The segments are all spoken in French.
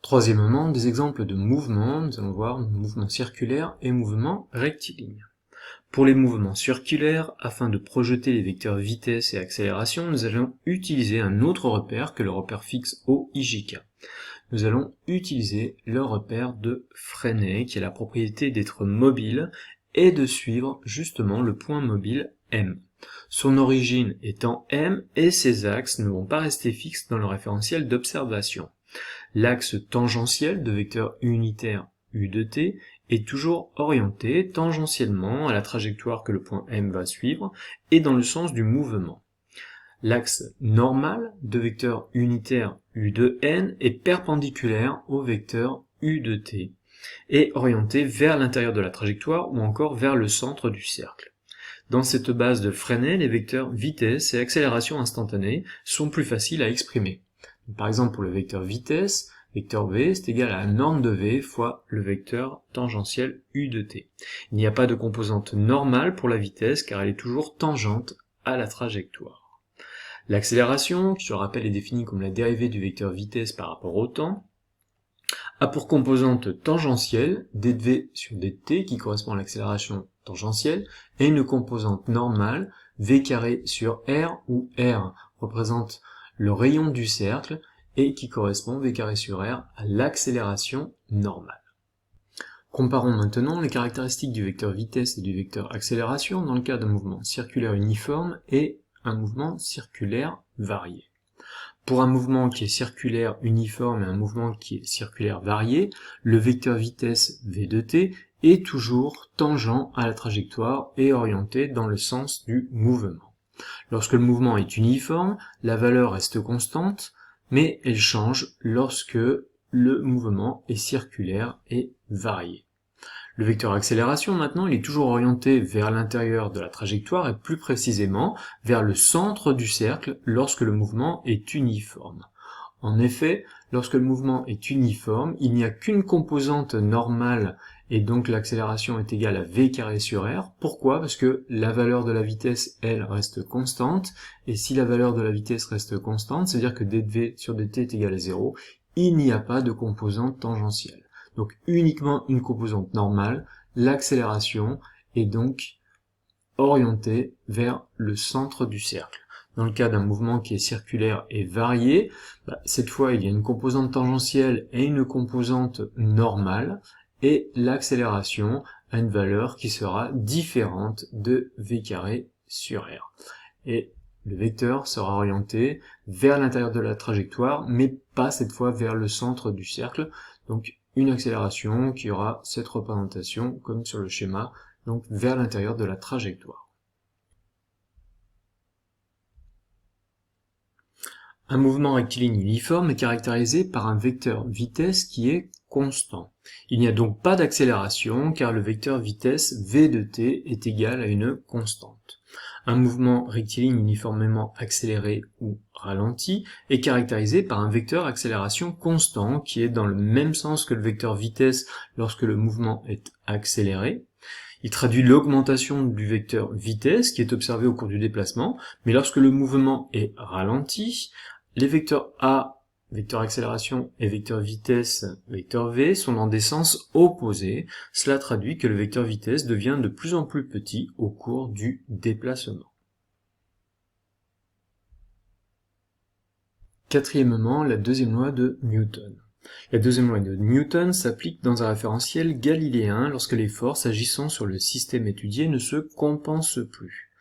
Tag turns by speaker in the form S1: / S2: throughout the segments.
S1: Troisièmement, des exemples de mouvements, nous allons voir mouvements circulaires et mouvements rectilignes. Pour les mouvements circulaires, afin de projeter les vecteurs vitesse et accélération, nous allons utiliser un autre repère que le repère fixe OIJK. Nous allons utiliser le repère de Freinet, qui a la propriété d'être mobile et de suivre justement le point mobile M. Son origine étant M et ses axes ne vont pas rester fixes dans le référentiel d'observation. L'axe tangentiel de vecteur unitaire U de t est toujours orienté tangentiellement à la trajectoire que le point M va suivre et dans le sens du mouvement. L'axe normal de vecteur unitaire U de n est perpendiculaire au vecteur U de t et orienté vers l'intérieur de la trajectoire ou encore vers le centre du cercle. Dans cette base de Freinet, les vecteurs vitesse et accélération instantanée sont plus faciles à exprimer. Par exemple, pour le vecteur vitesse, vecteur v c'est égal à la norme de v fois le vecteur tangentiel u de t. Il n'y a pas de composante normale pour la vitesse car elle est toujours tangente à la trajectoire. L'accélération, qui je rappelle est définie comme la dérivée du vecteur vitesse par rapport au temps, a pour composante tangentielle dv sur dt qui correspond à l'accélération tangentielle et une composante normale v carré sur r où r représente le rayon du cercle et qui correspond v carré sur r à l'accélération normale. Comparons maintenant les caractéristiques du vecteur vitesse et du vecteur accélération dans le cas d'un mouvement circulaire uniforme et un mouvement circulaire varié. Pour un mouvement qui est circulaire uniforme et un mouvement qui est circulaire varié, le vecteur vitesse v de t est toujours tangent à la trajectoire et orienté dans le sens du mouvement. Lorsque le mouvement est uniforme, la valeur reste constante, mais elle change lorsque le mouvement est circulaire et varié. Le vecteur accélération, maintenant, il est toujours orienté vers l'intérieur de la trajectoire et plus précisément vers le centre du cercle lorsque le mouvement est uniforme. En effet, lorsque le mouvement est uniforme, il n'y a qu'une composante normale et donc l'accélération est égale à v carré sur r. Pourquoi? Parce que la valeur de la vitesse, elle, reste constante, et si la valeur de la vitesse reste constante, c'est-à-dire que dv sur dt est égal à 0, il n'y a pas de composante tangentielle. Donc uniquement une composante normale, l'accélération est donc orientée vers le centre du cercle. Dans le cas d'un mouvement qui est circulaire et varié, cette fois il y a une composante tangentielle et une composante normale, et l'accélération a une valeur qui sera différente de v carré sur r. Et le vecteur sera orienté vers l'intérieur de la trajectoire, mais pas cette fois vers le centre du cercle. Donc une accélération qui aura cette représentation, comme sur le schéma, donc vers l'intérieur de la trajectoire. Un mouvement rectiligne uniforme est caractérisé par un vecteur vitesse qui est constant. Il n'y a donc pas d'accélération car le vecteur vitesse v de t est égal à une constante. Un mouvement rectiligne uniformément accéléré ou ralenti est caractérisé par un vecteur accélération constant qui est dans le même sens que le vecteur vitesse lorsque le mouvement est accéléré. Il traduit l'augmentation du vecteur vitesse qui est observé au cours du déplacement, mais lorsque le mouvement est ralenti, les vecteurs A, vecteur accélération, et vecteur vitesse, vecteur v, sont dans des sens opposés. Cela traduit que le vecteur vitesse devient de plus en plus petit au cours du déplacement. Quatrièmement, la deuxième loi de Newton. La deuxième loi de Newton s'applique dans un référentiel galiléen lorsque les forces agissant sur le système étudié ne se compensent plus.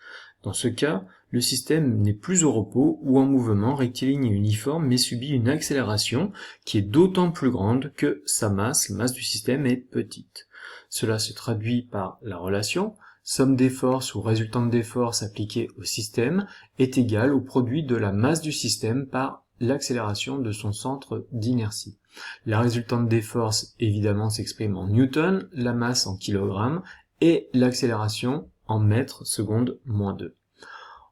S1: Dans ce cas, le système n'est plus au repos ou en mouvement rectiligne et uniforme, mais subit une accélération qui est d'autant plus grande que sa masse, la masse du système, est petite. Cela se traduit par la relation somme des forces ou résultante des forces appliquées au système est égale au produit de la masse du système par l'accélération de son centre d'inertie. La résultante des forces, évidemment, s'exprime en newton, la masse en kilogrammes et l'accélération en mètres secondes moins 2.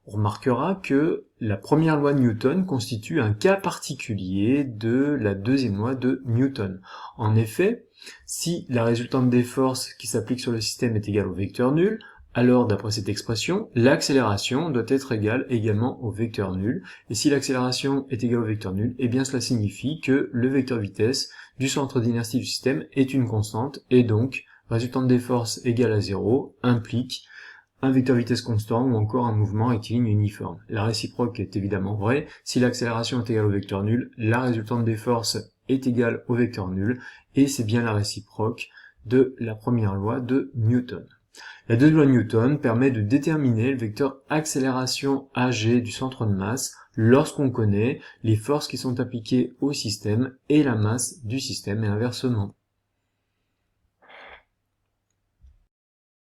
S1: On remarquera que la première loi de Newton constitue un cas particulier de la deuxième loi de Newton. En effet, si la résultante des forces qui s'applique sur le système est égale au vecteur nul, Alors, d'après cette expression, l'accélération doit être égale également au vecteur nul, et si l'accélération est égale au vecteur nul, eh bien cela signifie que le vecteur vitesse du centre d'inertie du système est une constante, et donc, résultante des forces égale à 0 implique un vecteur vitesse constant ou encore un mouvement rectiligne uniforme. La réciproque est évidemment vraie. Si l'accélération est égale au vecteur nul, la résultante des forces est égale au vecteur nul, et c'est bien la réciproque de la première loi de Newton. La deuxième loi de Newton permet de déterminer le vecteur accélération ag du centre de masse lorsqu'on connaît les forces qui sont appliquées au système et la masse du système et inversement.